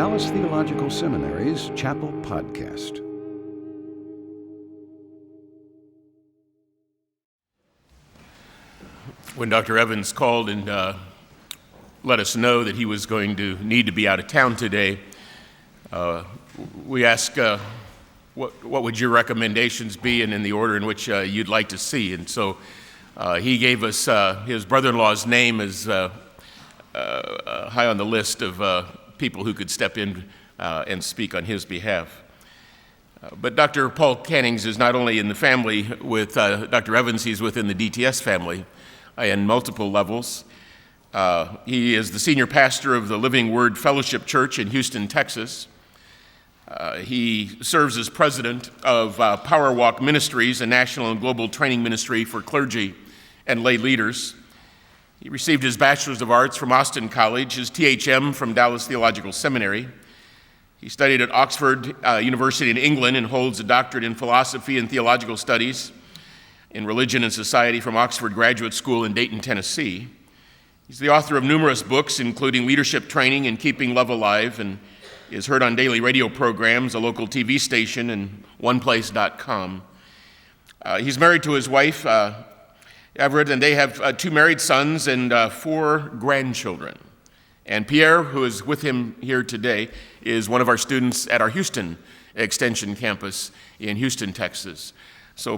Dallas Theological Seminary's Chapel Podcast. When Dr. Evans called and let us know that he was going to need to be out of town today, we asked, what would your recommendations be and in the order in which you'd like to see? And so he gave us his brother-in-law's name as high on the list of people who could step in and speak on his behalf. But Dr. Paul Cannings is not only in the family with Dr. Evans, he's within the DTS family in multiple levels. He is the senior pastor of the Living Word Fellowship Church in Houston, Texas. He serves as president of Power Walk Ministries, a national and global training ministry for clergy and lay leaders. He received his Bachelor's of Arts from Austin College, his THM from Dallas Theological Seminary. He studied at Oxford University in England and holds a doctorate in philosophy and theological studies in religion and society from Oxford Graduate School in Dayton, Tennessee. He's the author of numerous books, including Leadership Training and Keeping Love Alive, and is heard on daily radio programs, a local TV station, and oneplace.com. He's married to his wife, Everett, and they have 2 married sons and 4 grandchildren. And Pierre, who is with him here today, is one of our students at our Houston Extension campus in Houston, Texas. So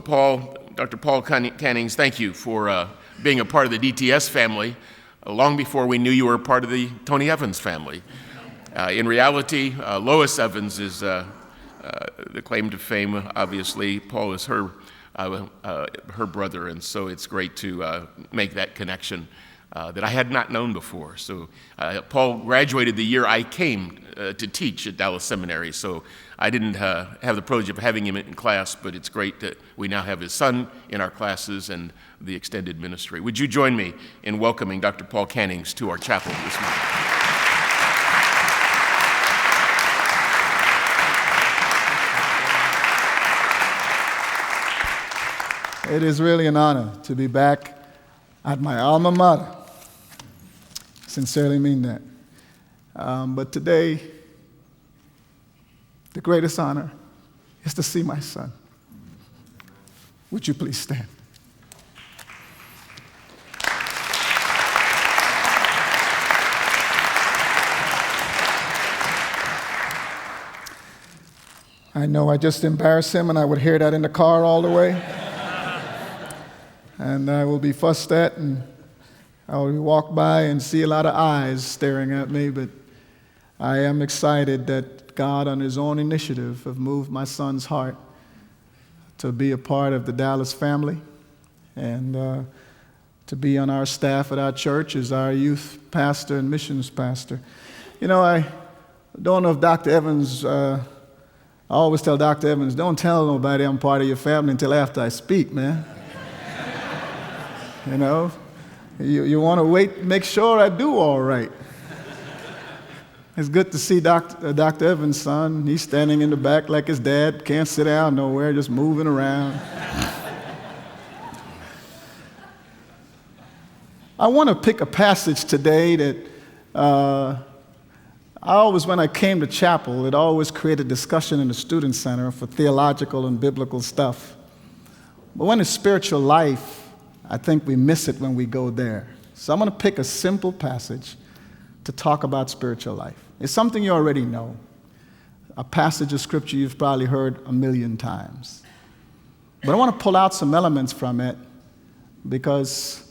Dr. Paul Cannings, thank you for being a part of the DTS family long before we knew you were a part of the Tony Evans family. In reality, Lois Evans is the claim to fame. Obviously, Paul is her brother, and so it's great to make that connection that I had not known before. So Paul graduated the year I came to teach at Dallas Seminary, so I didn't have the privilege of having him in class, but it's great that we now have his son in our classes and the extended ministry. Would you join me in welcoming Dr. Paul Cannings to our chapel this morning? It is really an honor to be back at my alma mater. Sincerely mean that. But today, the greatest honor is to see my son. Would you please stand? I know I just embarrassed him, and I would hear that in the car all the way. And I will be fussed at, and I will walk by and see a lot of eyes staring at me, but I am excited that God, on his own initiative, have moved my son's heart to be a part of the Dallas family and to be on our staff at our church as our youth pastor and missions pastor. You know, I don't know if Dr. Evans, I always tell Dr. Evans, don't tell nobody I'm part of your family until after I speak, man. You know, you want to wait, make sure I do all right. It's good to see Dr. Evans' son. He's standing in the back like his dad, can't sit down nowhere, just moving around. I want to pick a passage today that when I came to chapel, it always created discussion in the student center for theological and biblical stuff. But when it's spiritual life, I think we miss it when we go there. So I'm going to pick a simple passage to talk about spiritual life. It's something you already know, a passage of scripture you've probably heard a million times. But I want to pull out some elements from it because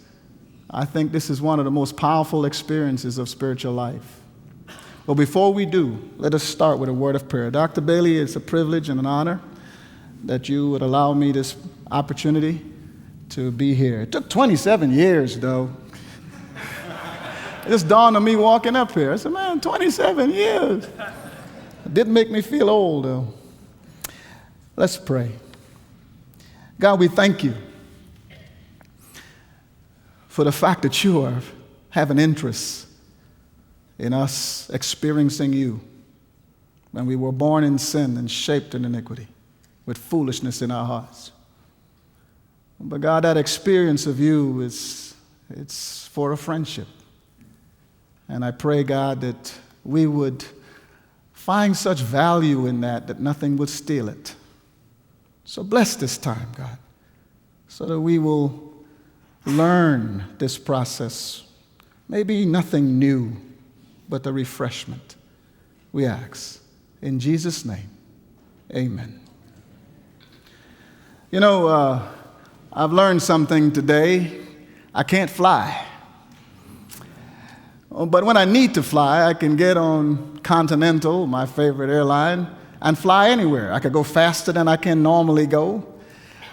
I think this is one of the most powerful experiences of spiritual life. But before we do, let us start with a word of prayer. Dr. Bailey, it's a privilege and an honor that you would allow me this opportunity to be here. It took 27 years, though. It just dawned on me walking up here. I said, man, 27 years. It didn't make me feel old, though. Let's pray. God, we thank you for the fact that you have an interest in us experiencing you when we were born in sin and shaped in iniquity with foolishness in our hearts. But God, that experience of you it's for a friendship. And I pray, God, that we would find such value in that nothing would steal it. So bless this time, God, so that we will learn this process. Maybe nothing new, but the refreshment. We ask. In Jesus' name, amen. You know, I've learned something today. I can't fly. But when I need to fly, I can get on Continental, my favorite airline, and fly anywhere. I could go faster than I can normally go.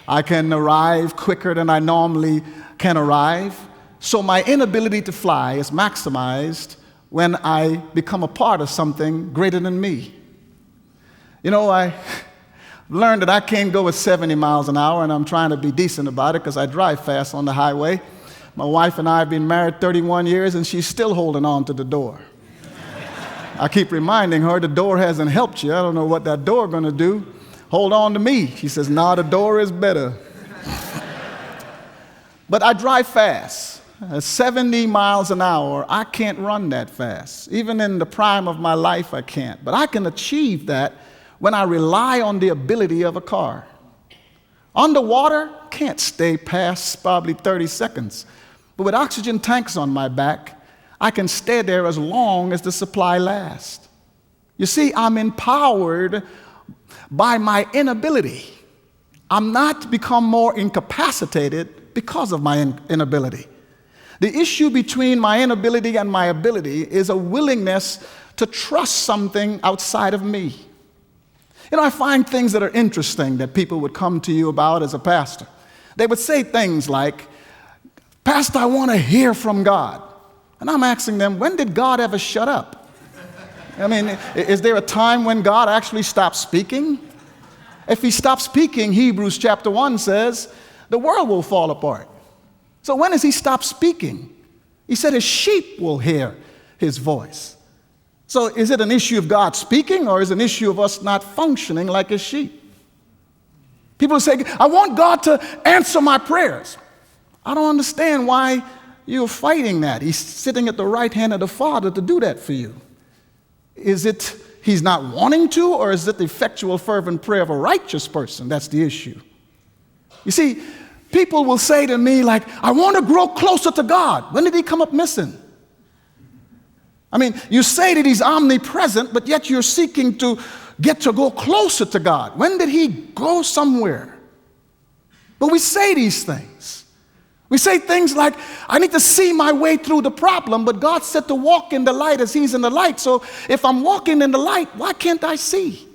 I can arrive quicker than I normally can arrive. So my inability to fly is maximized when I become a part of something greater than me. You know, I learned that I can't go at 70 miles an hour, and I'm trying to be decent about it because I drive fast on the highway. My wife and I have been married 31 years, and she's still holding on to the door. I keep reminding her the door hasn't helped you. I don't know what that door going to do. Hold on to me. She says, "No, the door is better." But I drive fast. At 70 miles an hour, I can't run that fast. Even in the prime of my life, I can't. But I can achieve that when I rely on the ability of a car. Underwater, can't stay past probably 30 seconds. But with oxygen tanks on my back, I can stay there as long as the supply lasts. You see, I'm empowered by my inability. I'm not become more incapacitated because of my inability. The issue between my inability and my ability is a willingness to trust something outside of me. You know, I find things that are interesting that people would come to you about as a pastor. They would say things like, "Pastor, I want to hear from God." And I'm asking them, when did God ever shut up? I mean, is there a time when God actually stopped speaking? If he stopped speaking, Hebrews chapter 1 says, the world will fall apart. So when does he stop speaking? He said his sheep will hear his voice. So is it an issue of God speaking, or is it an issue of us not functioning like his sheep? People say, "I want God to answer my prayers." I don't understand why you're fighting that. He's sitting at the right hand of the Father to do that for you. Is it he's not wanting to, or is it the effectual, fervent prayer of a righteous person? That's the issue. You see, people will say to me, like, "I want to grow closer to God." When did he come up missing? I mean, you say that he's omnipresent, but yet you're seeking to get to go closer to God. When did he go somewhere? But we say these things. We say things like, "I need to see my way through the problem," but God said to walk in the light as he's in the light. So if I'm walking in the light, why can't I see?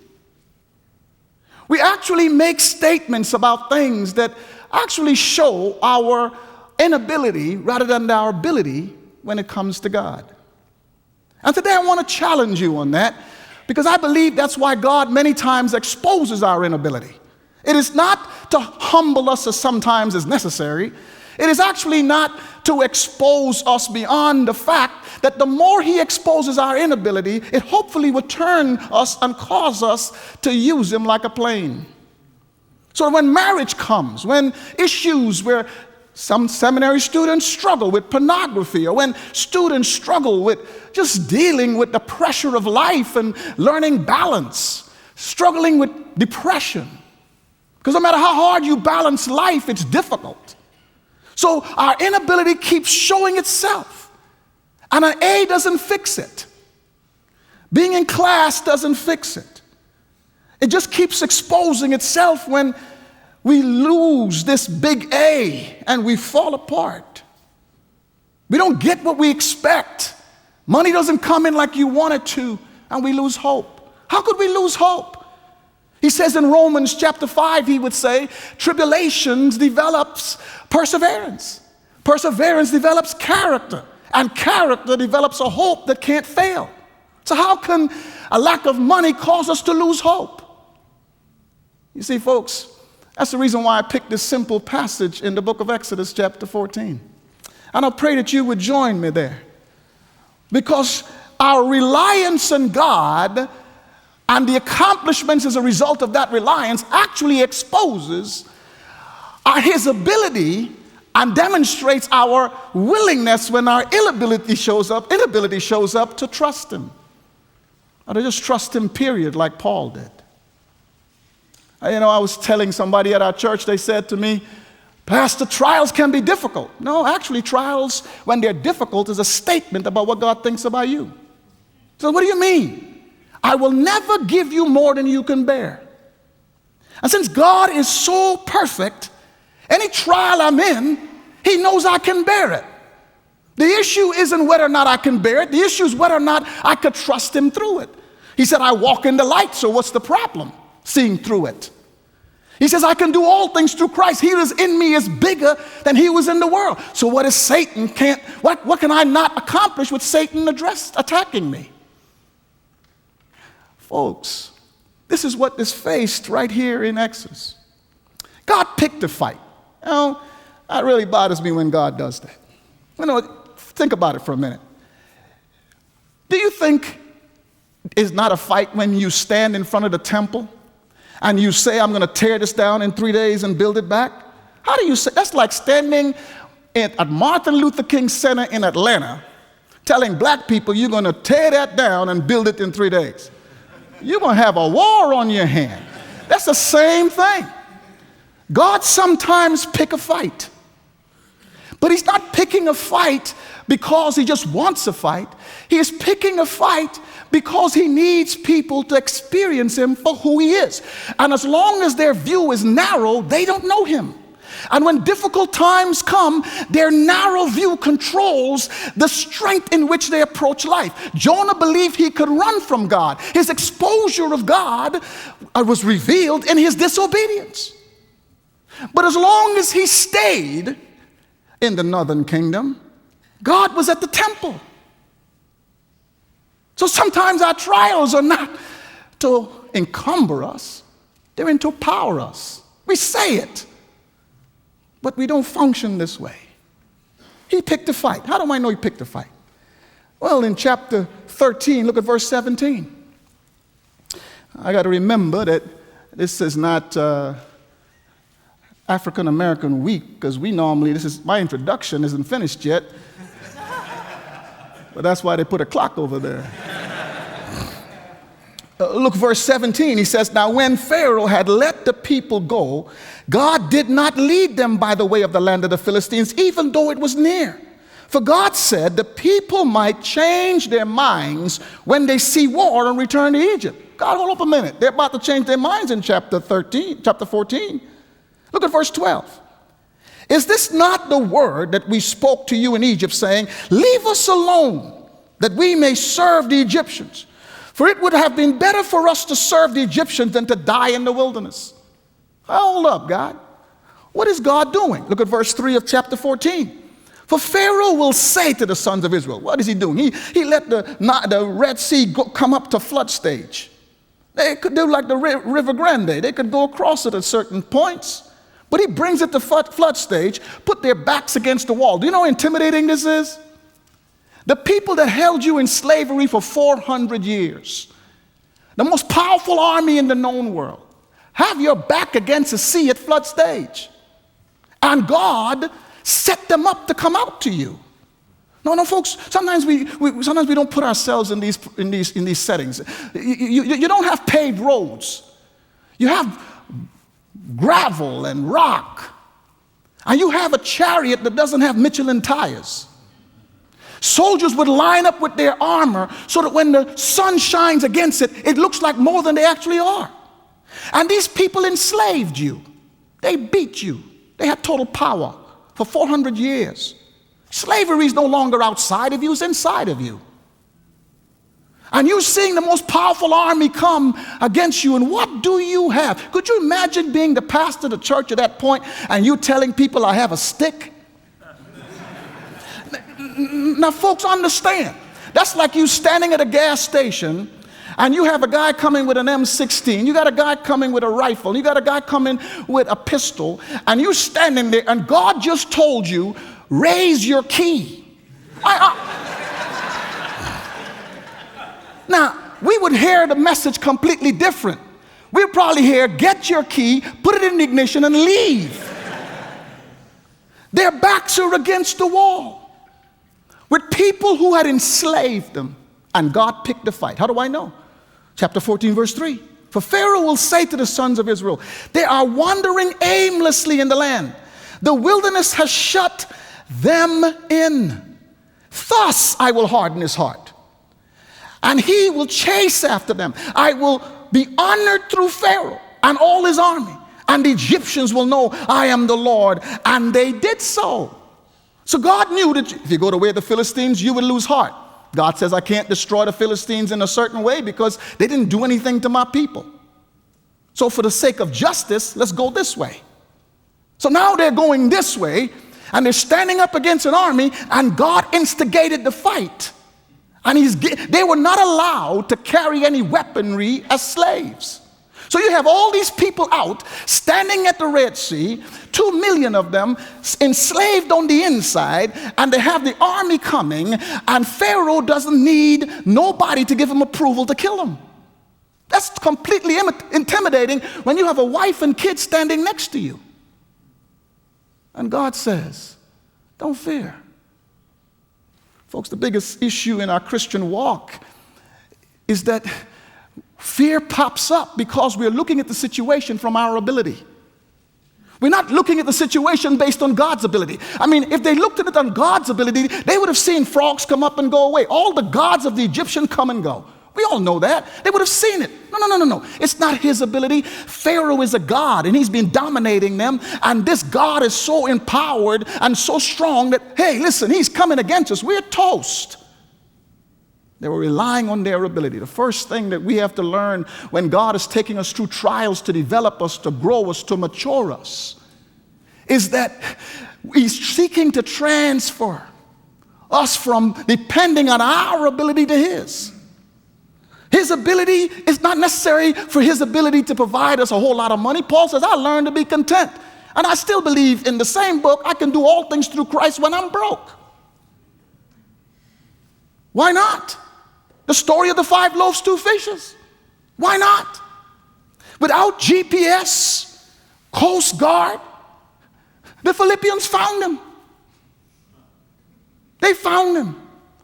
We actually make statements about things that actually show our inability rather than our ability when it comes to God. And today I want to challenge you on that, because I believe that's why God many times exposes our inability. It is not to humble us as sometimes is necessary. It is actually not to expose us beyond the fact that the more he exposes our inability, it hopefully will turn us and cause us to use him like a plane. So when marriage comes, when issues where some seminary students struggle with pornography, or when students struggle with just dealing with the pressure of life and learning balance, struggling with depression. Because no matter how hard you balance life, it's difficult. So our inability keeps showing itself. And an A doesn't fix it. Being in class doesn't fix it. It just keeps exposing itself when we lose this big A and we fall apart. We don't get what we expect. Money doesn't come in like you want it to, and we lose hope. How could we lose hope? He says in Romans chapter 5, he would say, tribulations develops perseverance. Perseverance develops character, and character develops a hope that can't fail. So how can a lack of money cause us to lose hope? You see, folks, that's the reason why I picked this simple passage in the book of Exodus chapter 14. And I pray that you would join me there. Because our reliance on God and the accomplishments as a result of that reliance actually exposes his ability and demonstrates our willingness when our inability shows up to trust him. Or to just trust him, period, like Paul did. I was telling somebody at our church, they said to me, Pastor, trials can be difficult. No, actually, trials, when they're difficult, is a statement about what God thinks about you. So what do you mean? I will never give you more than you can bear. And since God is so perfect, any trial I'm in, he knows I can bear it. The issue isn't whether or not I can bear it. The issue is whether or not I could trust him through it. He said, I walk in the light, so what's the problem? Seeing through it. He says, I can do all things through Christ. He who is in me is bigger than he who is in the world. So what is Satan what can I not accomplish with Satan attacking me? Folks, this is what is faced right here in Exodus. God picked a fight. That really bothers me when God does that. Think about it for a minute. Do you think it's not a fight when you stand in front of the temple and you say, I'm going to tear this down in 3 days and build it back? How do you say? That's like standing at Martin Luther King Center in Atlanta telling black people you're going to tear that down and build it in 3 days. You're going to have a war on your hand. That's the same thing. God sometimes pick a fight. But he's not picking a fight because he just wants a fight. He is picking a fight because he needs people to experience him for who he is. And as long as their view is narrow, they don't know him. And when difficult times come, their narrow view controls the strength in which they approach life. Jonah believed he could run from God. His exposure of God was revealed in his disobedience. But as long as he stayed in the northern kingdom, God was at the temple. So sometimes our trials are not to encumber us, they're to empower us. We say it, but we don't function this way. He picked a fight. How do I know he picked a fight? Well, in chapter 13, look at verse 17. I got to remember that this is not African American week, because my introduction isn't finished yet. But that's why they put a clock over there. Look, verse 17, he says, now when Pharaoh had let the people go, God did not lead them by the way of the land of the Philistines, even though it was near. For God said the people might change their minds when they see war and return to Egypt. God, hold up a minute. They're about to change their minds in chapter 14. Look at verse 12. Is this not the word that we spoke to you in Egypt, saying, leave us alone, that we may serve the Egyptians? For it would have been better for us to serve the Egyptians than to die in the wilderness. Hold up, God. What is God doing? Look at verse 3 of chapter 14. For Pharaoh will say to the sons of Israel, what is he doing? He let the Red Sea come up to flood stage. They could do like the River Grande. They could go across it at certain points. But he brings it to flood stage, put their backs against the wall. Do you know how intimidating this is? The people that held you in slavery for 400 years, the most powerful army in the known world, have your back against the sea at flood stage. And God set them up to come out to you. No, folks, sometimes we don't put ourselves in these settings. You don't have paved roads. You have gravel and rock. And you have a chariot that doesn't have Michelin tires. Soldiers would line up with their armor so that when the sun shines against it, it looks like more than they actually are. And these people enslaved you. They beat you. They had total power for 400 years. Slavery is no longer outside of you, it's inside of you. And you're seeing the most powerful army come against you, and what do you have? Could you imagine being the pastor of the church at that point and you telling people I have a stick? Now, folks, understand. That's like you standing at a gas station and you have a guy coming with an M16. You got a guy coming with a rifle. You got a guy coming with a pistol. And you're standing there and God just told you, raise your key. Now, we would hear the message completely different. We'd probably hear, get your key, put it in the ignition, and leave. Their backs are against the wall with people who had enslaved them, and God picked the fight. How do I know? Chapter 14, verse 3. For Pharaoh will say to the sons of Israel, they are wandering aimlessly in the land. The wilderness has shut them in. Thus I will harden his heart, and he will chase after them. I will be honored through Pharaoh and all his army, and the Egyptians will know I am the Lord. And they did so. So God knew that if you go the way of the Philistines, you would lose heart. God says, I can't destroy the Philistines in a certain way because they didn't do anything to my people. So for the sake of justice, let's go this way. So now they're going this way, and they're standing up against an army, and God instigated the fight. And they were not allowed to carry any weaponry as slaves. So you have all these people out standing at the Red Sea, 2 million of them enslaved on the inside, and they have the army coming, and Pharaoh doesn't need nobody to give him approval to kill them. That's completely intimidating when you have a wife and kids standing next to you. And God says, don't fear. Folks, the biggest issue in our Christian walk is that fear pops up because we're looking at the situation from our ability. We're not looking at the situation based on God's ability. I mean, if they looked at it on God's ability, they would have seen frogs come up and go away. All the gods of the Egyptian come and go. We all know that. They would have seen it. No. It's not his ability. Pharaoh is a god, and he's been dominating them. And this God is so empowered and so strong that, hey, listen, he's coming against us. We're toast. They were relying on their ability. The first thing that we have to learn when God is taking us through trials to develop us, to grow us, to mature us, is that he's seeking to transfer us from depending on our ability to his. His ability is not necessary for his ability to provide us a whole lot of money. Paul says, I learned to be content. And I still believe in the same book, I can do all things through Christ when I'm broke. Why not? The story of the 5 loaves, 2 fishes. Why not? Without GPS, Coast Guard, the Philippians found him. They found him.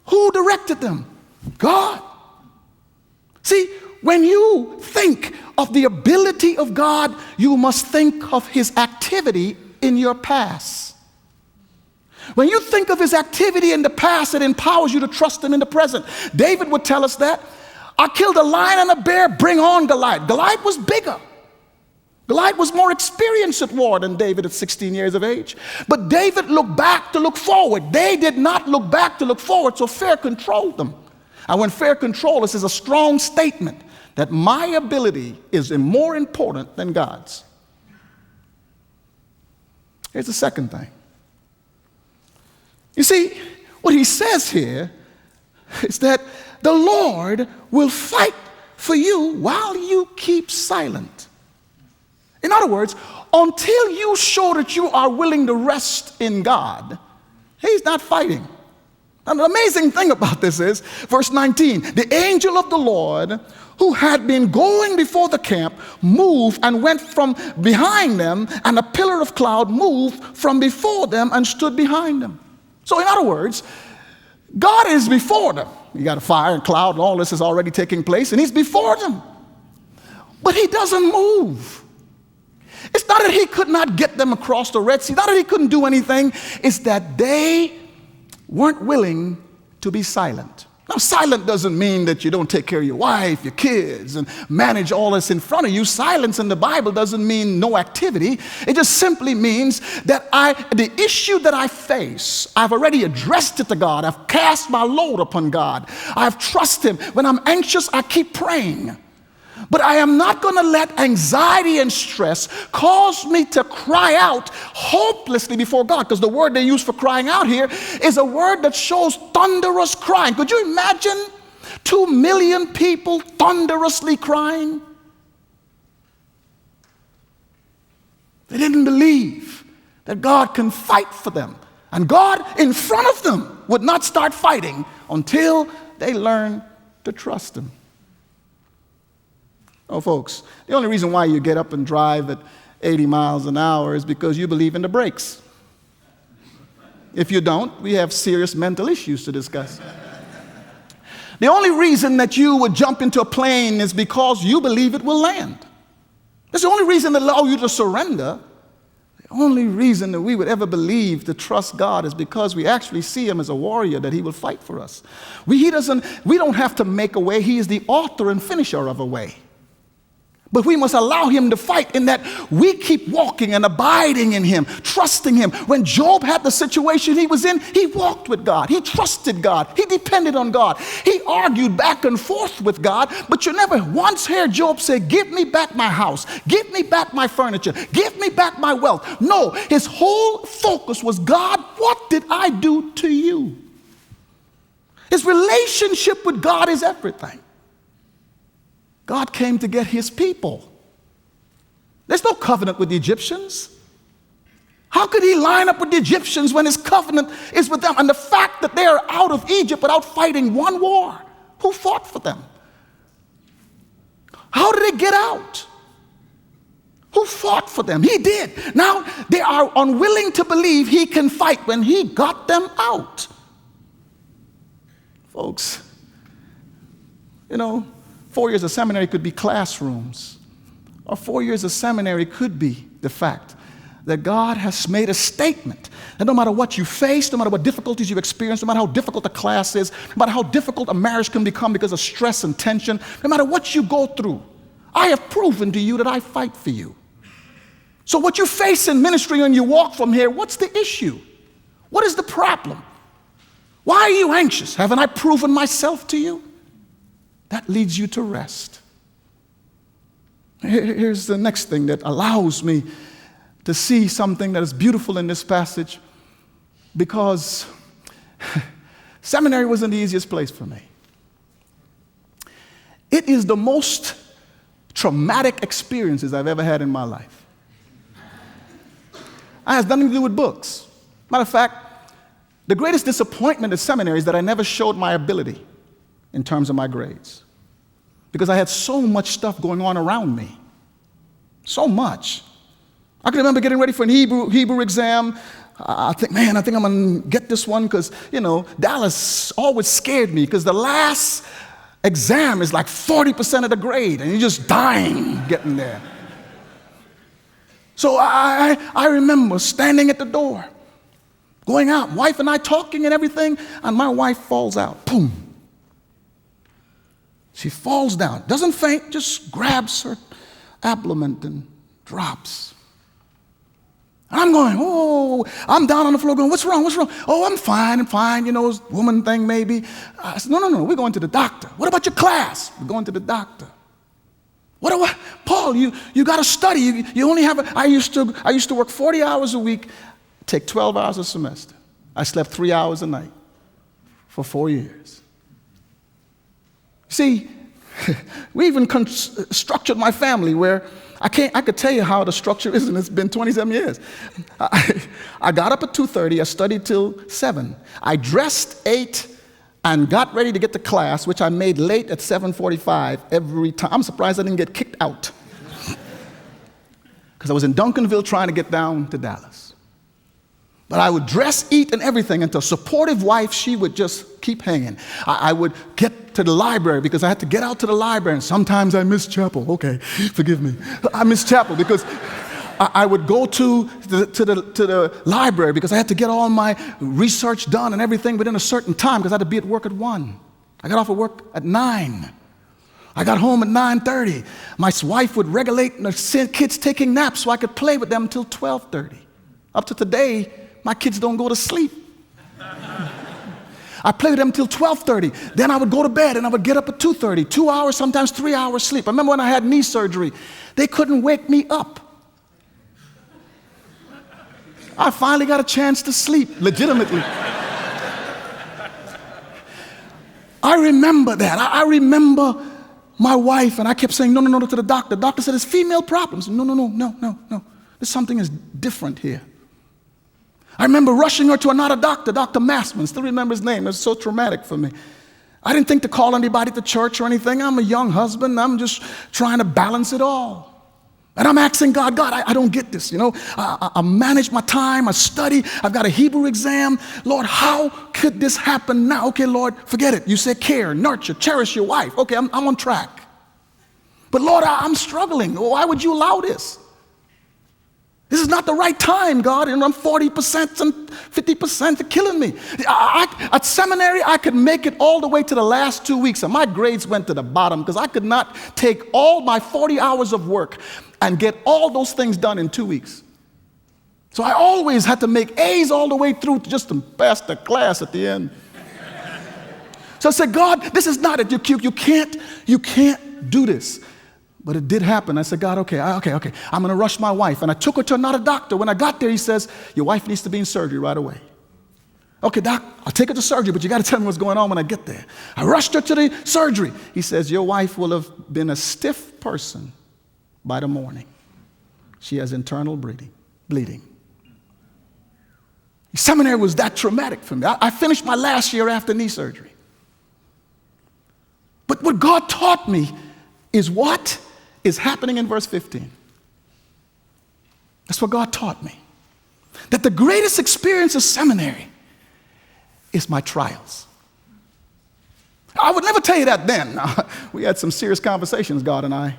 Who directed them? God. See, when you think of the ability of God, you must think of his activity in your past. When you think of his activity in the past, it empowers you to trust him in the present. David would tell us that. I killed a lion and a bear, bring on Goliath. Goliath was bigger. Goliath was more experienced at war than David at 16 years of age. But David looked back to look forward. They did not look back to look forward, so fear controlled them. And when fear controls us, is a strong statement that my ability is more important than God's. Here's the second thing. You see, what he says here is that the Lord will fight for you while you keep silent. In other words, until you show that you are willing to rest in God, he's not fighting. And the amazing thing about this is, verse 19, the angel of the Lord who had been going before the camp moved and went from behind them, and a pillar of cloud moved from before them and stood behind them. So in other words, God is before them. You got a fire and cloud and all this is already taking place, and he's before them. But he doesn't move. It's not that he could not get them across the Red Sea, not that he couldn't do anything, it's that they weren't willing to be silent. Now, silent doesn't mean that you don't take care of your wife, your kids, and manage all this in front of you. Silence in the Bible doesn't mean no activity. It just simply means that the issue that I face, I've already addressed it to God. I've cast my load upon God. I've trusted him. When I'm anxious, I keep praying. But I am not going to let anxiety and stress cause me to cry out hopelessly before God, because the word they use for crying out here is a word that shows thunderous crying. Could you imagine 2 million people thunderously crying? They didn't believe that God can fight for them. And God in front of them would not start fighting until they learn to trust him. Oh, folks, the only reason why you get up and drive at 80 miles an hour is because you believe in the brakes. If you don't, we have serious mental issues to discuss. The only reason that you would jump into a plane is because you believe it will land. That's the only reason that allows you to surrender. The only reason that we would ever believe to trust God is because we actually see him as a warrior, that he will fight for us. We don't have to make a way. He is the author and finisher of a way. But we must allow him to fight in that we keep walking and abiding in him, trusting him. When Job had the situation he was in, he walked with God. He trusted God. He depended on God. He argued back and forth with God, but you never once heard Job say, give me back my house. Give me back my furniture. Give me back my wealth. No, his whole focus was, God, what did I do to you? His relationship with God is everything. God came to get his people. There's no covenant with the Egyptians. How could he line up with the Egyptians when his covenant is with them? And the fact that they are out of Egypt without fighting one war, who fought for them? How did they get out? Who fought for them? He did. Now they are unwilling to believe he can fight when he got them out. Folks, 4 years of seminary could be classrooms, or 4 years of seminary could be the fact that God has made a statement that no matter what you face, no matter what difficulties you experience, no matter how difficult the class is, no matter how difficult a marriage can become because of stress and tension, no matter what you go through, I have proven to you that I fight for you. So what you face in ministry when you walk from here, what's the issue? What is the problem? Why are you anxious? Haven't I proven myself to you? That leads you to rest. Here's the next thing that allows me to see something that is beautiful in this passage, because seminary wasn't the easiest place for me. It is the most traumatic experiences I've ever had in my life. It has nothing to do with books. Matter of fact, the greatest disappointment at seminary is that I never showed my ability in terms of my grades, because I had so much stuff going on around me. So much. I can remember getting ready for an Hebrew exam. I think I'm going to get this one because, Dallas always scared me because the last exam is like 40% of the grade and you're just dying getting there. So I remember standing at the door, going out, wife and I talking and everything, and my wife falls out. Boom. She falls down, doesn't faint, just grabs her abdomen and drops. And I'm going, I'm down on the floor going, what's wrong? Oh, I'm fine, woman thing maybe. I said, no, we're going to the doctor. What about your class? We're going to the doctor. What? Paul, you got to study. You only have I used to work 40 hours a week, take 12 hours a semester. I slept 3 hours a night for 4 years. See, we even structured my family where I could tell you how the structure is, and it's been 27 years. I got up at 2:30, I studied till 7. I dressed 8 and got ready to get to class, which I made late at 7:45 every time. I'm surprised I didn't get kicked out, because I was in Duncanville trying to get down to Dallas. But I would dress, eat, and everything, and to a supportive wife, she would just keep hanging. I would get to the library because I had to get out to the library, and sometimes I missed chapel. Okay, forgive me. I missed chapel because I would go to the library because I had to get all my research done and everything within a certain time because I had to be at work at 1. I got off of work at 9. I got home at 9:30. My wife would regulate the kids taking naps so I could play with them until 12:30. Up to today, my kids don't go to sleep. I played with them until 12:30. Then I would go to bed and I would get up at 2:30. 2 hours, sometimes 3 hours sleep. I remember when I had knee surgery, they couldn't wake me up. I finally got a chance to sleep, legitimately. I remember that. I remember my wife, and I kept saying, no, to the doctor. The doctor said, it's female problems. No. There's something is different here. I remember rushing her to another doctor, Dr. Massman. Still remember his name. It was so traumatic for me. I didn't think to call anybody at the church or anything. I'm a young husband. I'm just trying to balance it all. And I'm asking God, I don't get this, I manage my time, I study, I've got a Hebrew exam. Lord, how could this happen now? Okay, Lord, forget it. You said care, nurture, cherish your wife. Okay, I'm on track. But Lord, I'm struggling. Why would you allow this? This is not the right time, God, and I'm 40% and 50% are killing me. At seminary, I could make it all the way to the last 2 weeks, and my grades went to the bottom because I could not take all my 40 hours of work and get all those things done in 2 weeks. So I always had to make A's all the way through just to pass the class at the end. So I said, God, this is not it. You can't do this. But it did happen. I said, God, okay, I'm going to rush my wife. And I took her to another doctor. When I got there, he says, your wife needs to be in surgery right away. Okay, doc, I'll take her to surgery, but you got to tell me what's going on when I get there. I rushed her to the surgery. He says, your wife will have been a stiff person by the morning. She has internal bleeding. Seminary was that traumatic for me. I finished my last year after knee surgery. But what God taught me is what is happening in verse 15. That's what God taught me. That the greatest experience of seminary is my trials. I would never tell you that then. We had some serious conversations, God and I.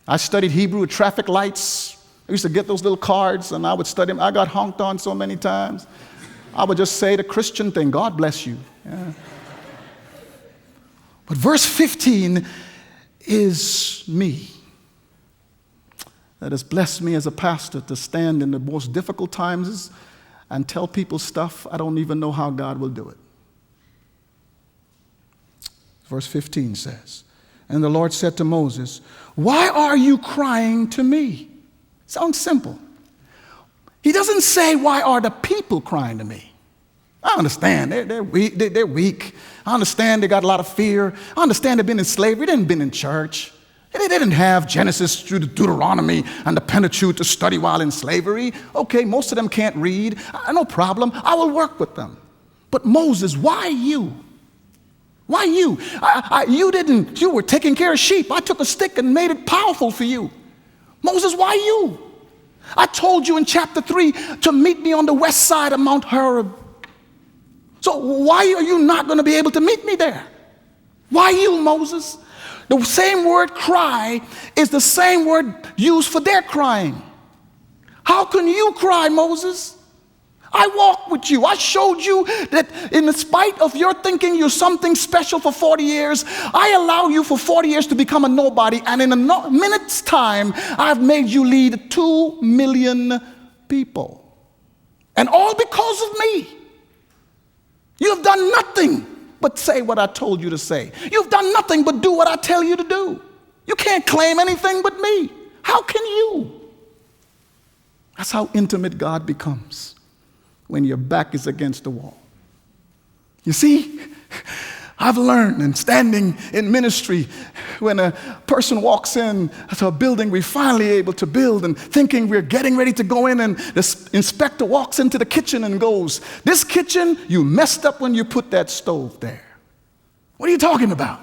I studied Hebrew at traffic lights. I used to get those little cards and I would study them. I got honked on so many times. I would just say the Christian thing, God bless you. Yeah. But verse 15 is me. That has blessed me as a pastor to stand in the most difficult times and tell people stuff I don't even know how God will do it. Verse 15 says, and the Lord said to Moses, why are you crying to me? Sounds simple. He doesn't say, why are the people crying to me? I understand. They're weak. I understand they got a lot of fear. I understand they've been in slavery. They didn't been in church. They didn't have Genesis through the Deuteronomy and the Pentateuch to study while in slavery. Okay, most of them can't read. No problem. I will work with them. But Moses, why you? Why you? You were taking care of sheep. I took a stick and made it powerful for you. Moses, why you? I told you in chapter 3 to meet me on the west side of Mount Horeb. So why are you not going to be able to meet me there? Why you, Moses? The same word cry is the same word used for their crying. How can you cry, Moses? I walked with you. I showed you that in spite of your thinking you're something special for 40 years, I allow you for 40 years to become a nobody, and in a minute's time, I've made you lead 2 million people. And all because of me. You have done nothing but say what I told you to say. You've done nothing but do what I tell you to do. You can't claim anything but me. How can you? That's how intimate God becomes when your back is against the wall. You see, I've learned in standing in ministry, when a person walks in to a building we're finally able to build and thinking we're getting ready to go in, and the inspector walks into the kitchen and goes, this kitchen, you messed up when you put that stove there. What are you talking about?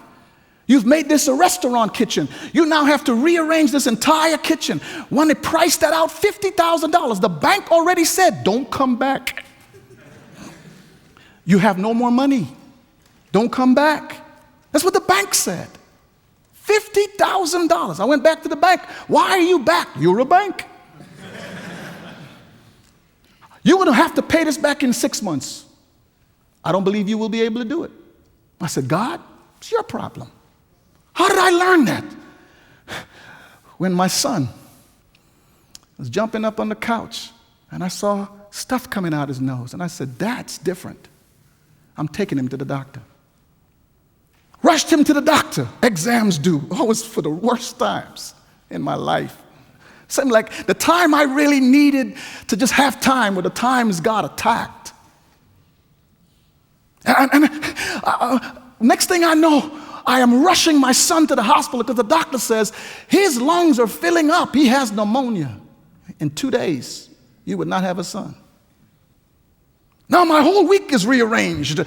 You've made this a restaurant kitchen. You now have to rearrange this entire kitchen. When they priced that out, $50,000, the bank already said, don't come back. You have no more money. Don't come back. That's what the bank said. $50,000. I went back to the bank. Why are you back? You're a bank. You're going to have to pay this back in 6 months. I don't believe you will be able to do it. I said, God, it's your problem. How did I learn that? When my son was jumping up on the couch and I saw stuff coming out his nose, and I said, that's different. I'm taking him to the doctor. Rushed him to the doctor. Exams due. Always for the worst times in my life. Something like the time I really needed to just have time were the times God attacked. Next thing I know, I am rushing my son to the hospital because the doctor says his lungs are filling up. He has pneumonia. In 2 days, you would not have a son. Now my whole week is rearranged.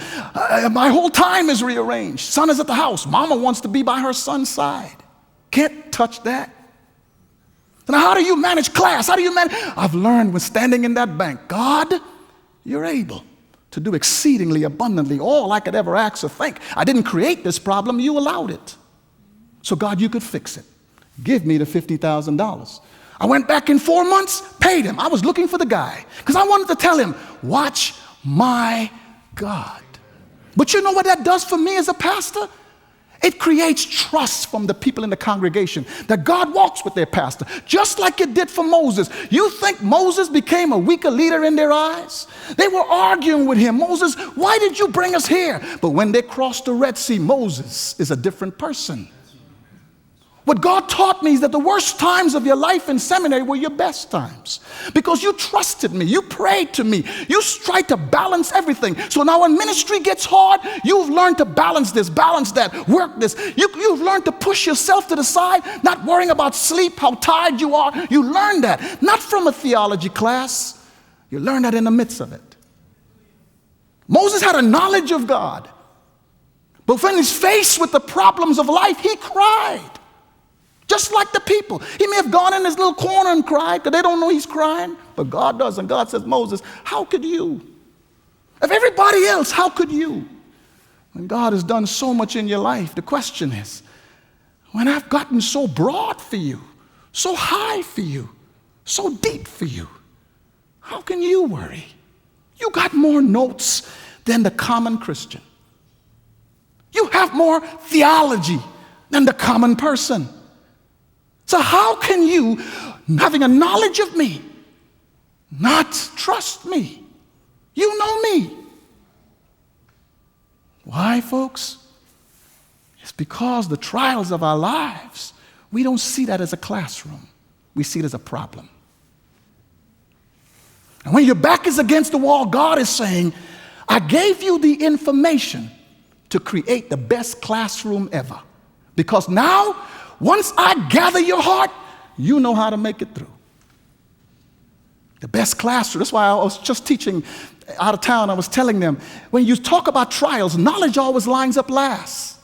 My whole time is rearranged. Son is at the house. Mama wants to be by her son's side. Can't touch that. Now how do you manage class? How do you manage? I've learned when standing in that bank, God, you're able. to do exceedingly abundantly all I could ever ask or think. I didn't create this problem, you allowed it. So God, you could fix it. Give me the $50,000. I went back in 4 months, paid him. I was looking for the guy because I wanted to tell him, watch my God. But you know what that does for me as a pastor? It creates trust from the people in the congregation that God walks with their pastor, just like it did for Moses. You think Moses became a weaker leader in their eyes? They were arguing with him. Moses, why did you bring us here? But when they crossed the Red Sea, Moses is a different person. What God taught me is that the worst times of your life in seminary were your best times because you trusted me, you prayed to me, you tried to balance everything. So now when ministry gets hard, you've learned to balance this, balance that, work this. You've learned to push yourself to the side, not worrying about sleep, how tired you are. You learned that, not from a theology class. You learned that in the midst of it. Moses had a knowledge of God, but when he's faced with the problems of life, he cried. Just like the people. He may have gone in his little corner and cried because they don't know he's crying, but God does. And God says, Moses, how could you? Of everybody else, how could you? When God has done so much in your life, the question is, when I've gotten so broad for you, so high for you, so deep for you, how can you worry? You got more notes than the common Christian. You have more theology than the common person. So how can you, having a knowledge of me, not trust me? You know me. Why, folks? It's because the trials of our lives, we don't see that as a classroom. We see it as a problem. And when your back is against the wall, God is saying, I gave you the information to create the best classroom ever. Because now, once I gather your heart, you know how to make it through. The best classroom. That's why I was just teaching out of town. I was telling them, when you talk about trials, knowledge always lines up last.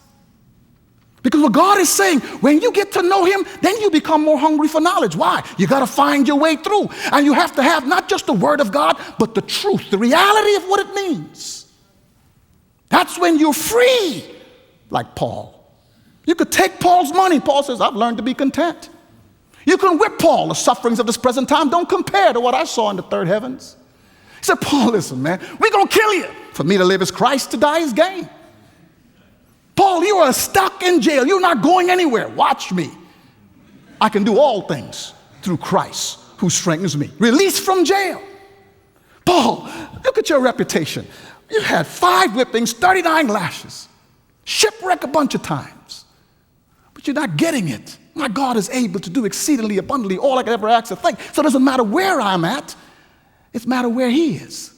Because what God is saying, when you get to know him, then you become more hungry for knowledge. Why? You got to find your way through. And you have to have not just the word of God, but the truth, the reality of what it means. That's when you're free, like Paul. You could take Paul's money. Paul says, I've learned to be content. You can whip Paul. The sufferings of this present time don't compare to what I saw in the third heavens. He said, Paul, listen, man, we're going to kill you. For me to live is Christ, to die is gain. Paul, you are stuck in jail. You're not going anywhere. Watch me. I can do all things through Christ who strengthens me. Released from jail. Paul, look at your reputation. You had 5 whippings, 39 lashes, shipwreck a bunch of times. But you're not getting it. My God is able to do exceedingly abundantly all I could ever ask or think. So it doesn't matter where I'm at. It's matter where he is.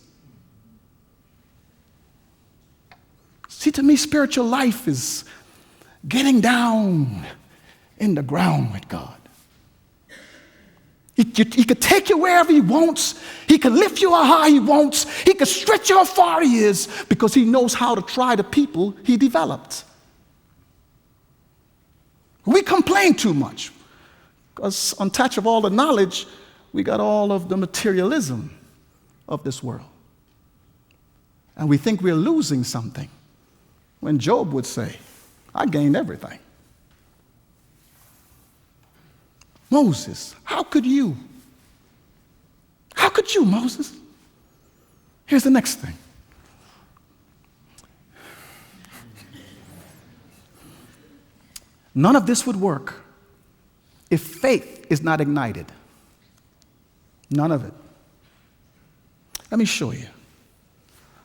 See, to me, spiritual life is getting down in the ground with God. He could take you wherever he wants. He could lift you how high he wants. He could stretch you how far he is because he knows how to try the people he developed. We complain too much because on touch of all the knowledge, we got all of the materialism of this world. And we think we're losing something when Job would say, I gained everything. Moses, how could you? How could you, Moses? Here's the next thing. None of this would work if faith is not ignited. None of it. Let me show you.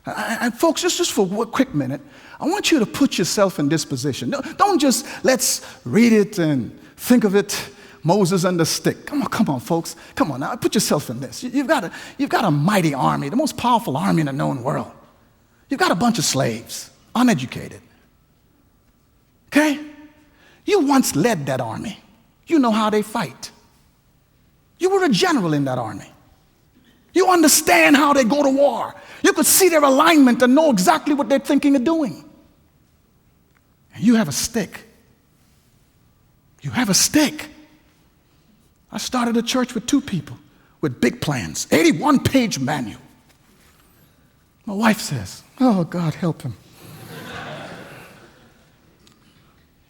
And folks, just for a quick minute, I want you to put yourself in this position. Don't just let's read it and think of it, Moses and the stick. Come on, folks. Come on now, put yourself in this. You've got a mighty army, the most powerful army in the known world. You've got a bunch of slaves, uneducated. Okay? You once led that army. You know how they fight. You were a general in that army. You understand how they go to war. You could see their alignment and know exactly what they're thinking of doing. And you have a stick. You have a stick. I started a church with 2 people with big plans, 81-page manual. My wife says, oh, God, help him.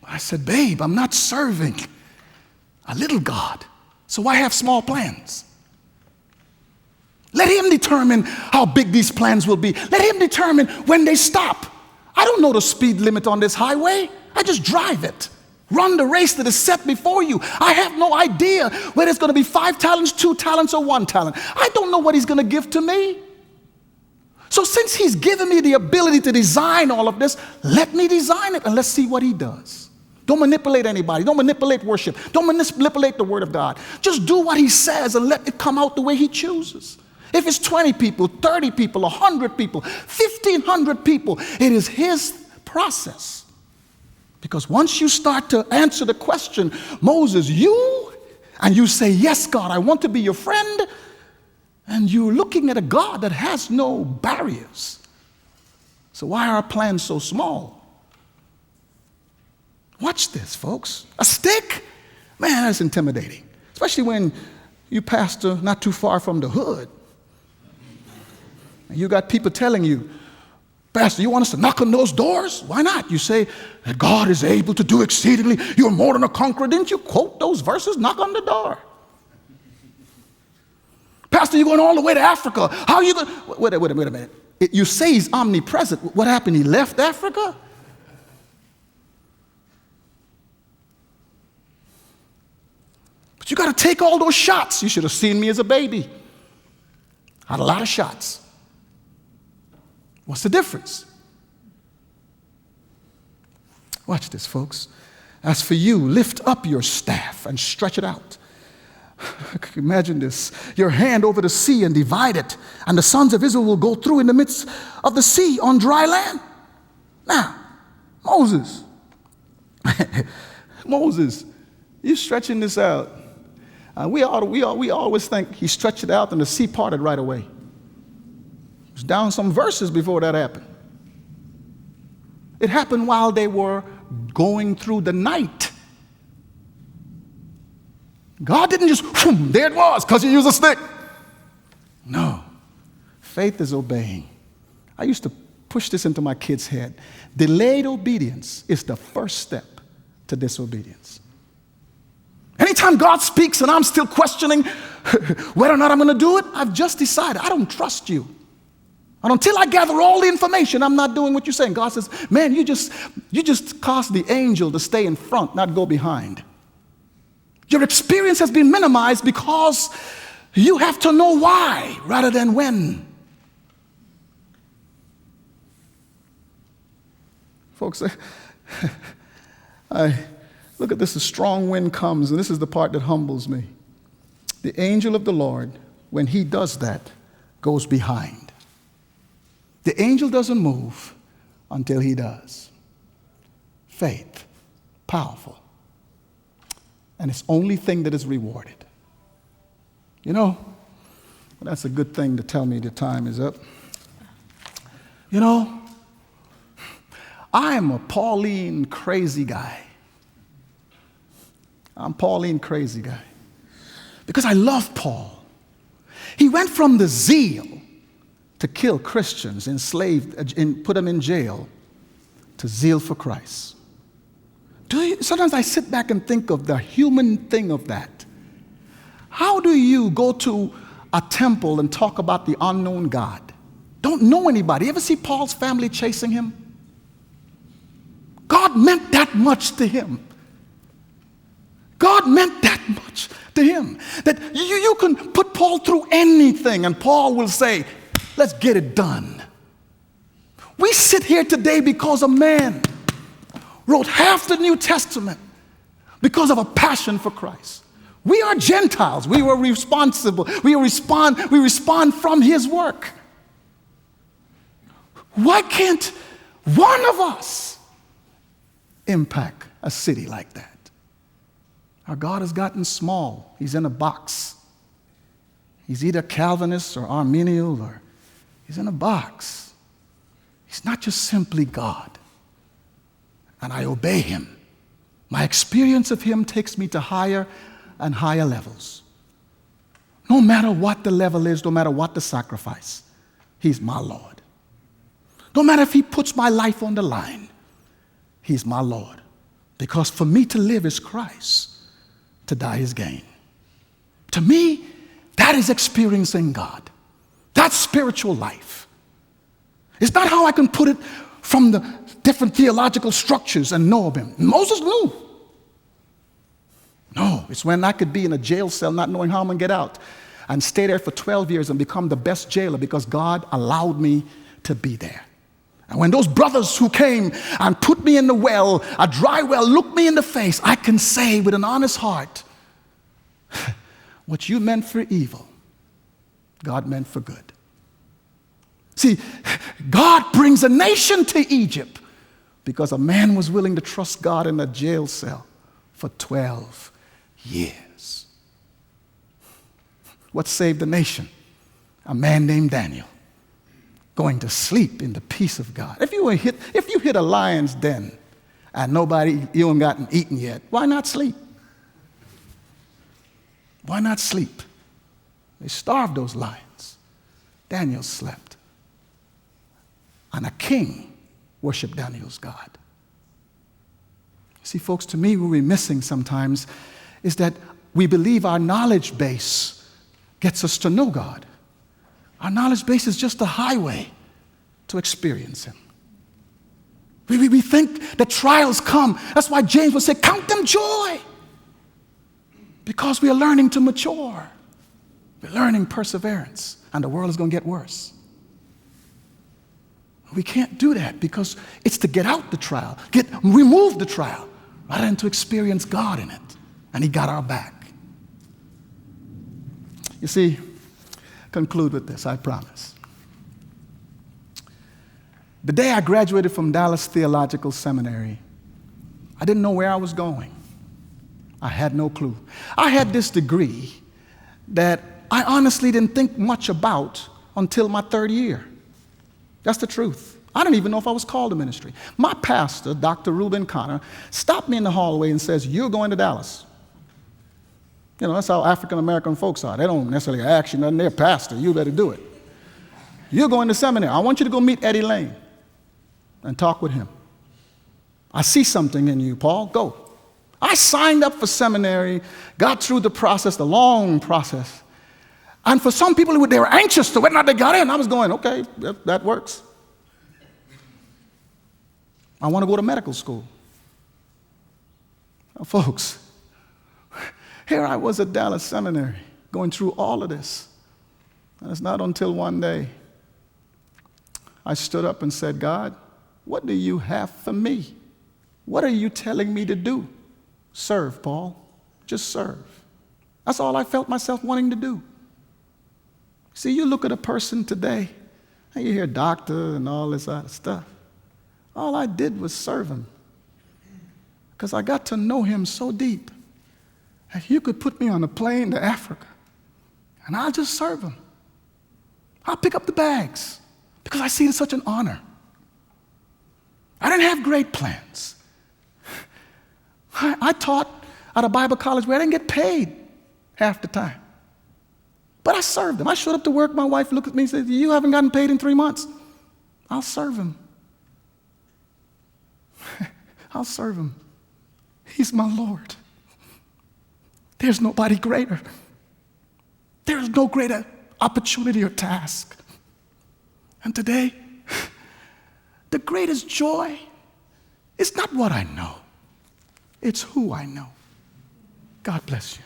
I said, babe, I'm not serving a little God, so I have small plans. Let him determine how big these plans will be. Let him determine when they stop. I don't know the speed limit on this highway. I just drive it. Run the race that is set before you. I have no idea whether it's going to be 5 talents, 2 talents, or 1 talent. I don't know what he's going to give to me. So since he's given me the ability to design all of this, let me design it and let's see what he does. Don't manipulate anybody. Don't manipulate worship. Don't manipulate the word of God. Just do what he says and let it come out the way he chooses. If it's 20 people, 30 people, 100 people, 1,500 people, it is his process. Because once you start to answer the question, Moses, you, and you say, yes, God, I want to be your friend, and you're looking at a God that has no barriers. So why are our plans so small? Watch this, folks. A stick? Man, that's intimidating. Especially when you pastor not too far from the hood. And you got people telling you, Pastor, you want us to knock on those doors? Why not? You say that God is able to do exceedingly. You're more than a conqueror. Didn't you quote those verses? Knock on the door. Pastor, you're going all the way to Africa. How are you going? Wait a minute. You say he's omnipresent. What happened? He left Africa? But you got to take all those shots. You should have seen me as a baby. I had a lot of shots. What's the difference? Watch this, folks. As for you, lift up your staff and stretch it out. Imagine this. Your hand over the sea and divide it, and the sons of Israel will go through in the midst of the sea on dry land. Now, Moses, you're stretching this out. We always think he stretched it out and the sea parted right away. It was down some verses before that happened. It happened while they were going through the night. God didn't just, whoom, there it was, because you used a stick. No. Faith is obeying. I used to push this into my kids' head. Delayed obedience is the first step to disobedience. Anytime God speaks and I'm still questioning whether or not I'm going to do it, I've just decided I don't trust you. And until I gather all the information, I'm not doing what you're saying. God says, man, you just caused the angel to stay in front, not go behind. Your experience has been minimized because you have to know why rather than when. Folks, I look at this, a strong wind comes, and this is the part that humbles me. The angel of the Lord, when he does that, goes behind. The angel doesn't move until he does. Faith, powerful. And it's the only thing that is rewarded. You know, that's a good thing to tell me the time is up. You know, I am a Pauline crazy guy. I'm Pauline crazy guy. Because I love Paul. He went from the zeal to kill Christians, enslaved, put them in jail, to zeal for Christ. Sometimes I sit back and think of the human thing of that. How do you go to a temple and talk about the unknown God? Don't know anybody. You ever see Paul's family chasing him? God meant that much to him. God meant that much to him. That you can put Paul through anything and Paul will say, let's get it done. We sit here today because a man wrote half the New Testament because of a passion for Christ. We are Gentiles. We were responsible. We respond from his work. Why can't one of us impact a city like that? Our God has gotten small. He's in a box. He's either Calvinist or Arminian, or he's in a box. He's not just simply God. And I obey him. My experience of him takes me to higher and higher levels. No matter what the level is, no matter what the sacrifice, he's my Lord. No matter if he puts my life on the line, he's my Lord. Because for me to live is Christ, to die is gain. To me, that is experiencing God. That's spiritual life. It's not how I can put it from the different theological structures and know of him. Moses knew. No, it's when I could be in a jail cell not knowing how I'm going to get out and stay there for 12 years and become the best jailer because God allowed me to be there. And when those brothers who came and put me in the well, a dry well, looked me in the face, I can say with an honest heart, what you meant for evil, God meant for good. See, God brings a nation to Egypt because a man was willing to trust God in a jail cell for 12 years. What saved the nation? A man named Daniel going to sleep in the peace of God. If you hit a lion's den and you haven't gotten eaten yet, why not sleep? Why not sleep? They starved those lions. Daniel slept. And a king worshiped Daniel's God. See, folks, to me, what we're missing sometimes is that we believe our knowledge base gets us to know God. Our knowledge base is just a highway to experience him. We think that trials come. That's why James would say, count them joy. Because we are learning to mature. We're learning perseverance. And the world is going to get worse. We can't do that because it's to get out the trial, remove the trial, rather than to experience God in it. And he got our back. You see, conclude with this, I promise. The day I graduated from Dallas Theological Seminary, I didn't know where I was going. I had no clue. I had this degree that I honestly didn't think much about until my third year. That's the truth. I didn't even know if I was called to ministry. My pastor, Dr. Reuben Connor, stopped me in the hallway and says, you're going to Dallas. You know, that's how African-American folks are. They don't necessarily ask you nothing. They're a pastor. You better do it. You're going to seminary. I want you to go meet Eddie Lane and talk with him. I see something in you, Paul. Go. I signed up for seminary, got through the process, the long process. And for some people, they were anxious to whether or not they got in. I was going, okay, that works. I want to go to medical school. Now, folks, here I was at Dallas Seminary going through all of this. And it's not until one day I stood up and said, God, what do you have for me? What are you telling me to do? Serve, Paul. Just serve. That's all I felt myself wanting to do. See, you look at a person today, and you hear doctor and all this other stuff. All I did was serve him. Because I got to know him so deep. If you could put me on a plane to Africa, and I'll just serve him. I'll pick up the bags, because I see it as such an honor. I didn't have great plans. I taught at a Bible college where I didn't get paid half the time. But I served him. I showed up to work. My wife looked at me and said, you haven't gotten paid in 3 months. I'll serve him. I'll serve him. He's my Lord. There's nobody greater. There is no greater opportunity or task. And today, the greatest joy is not what I know. It's who I know. God bless you.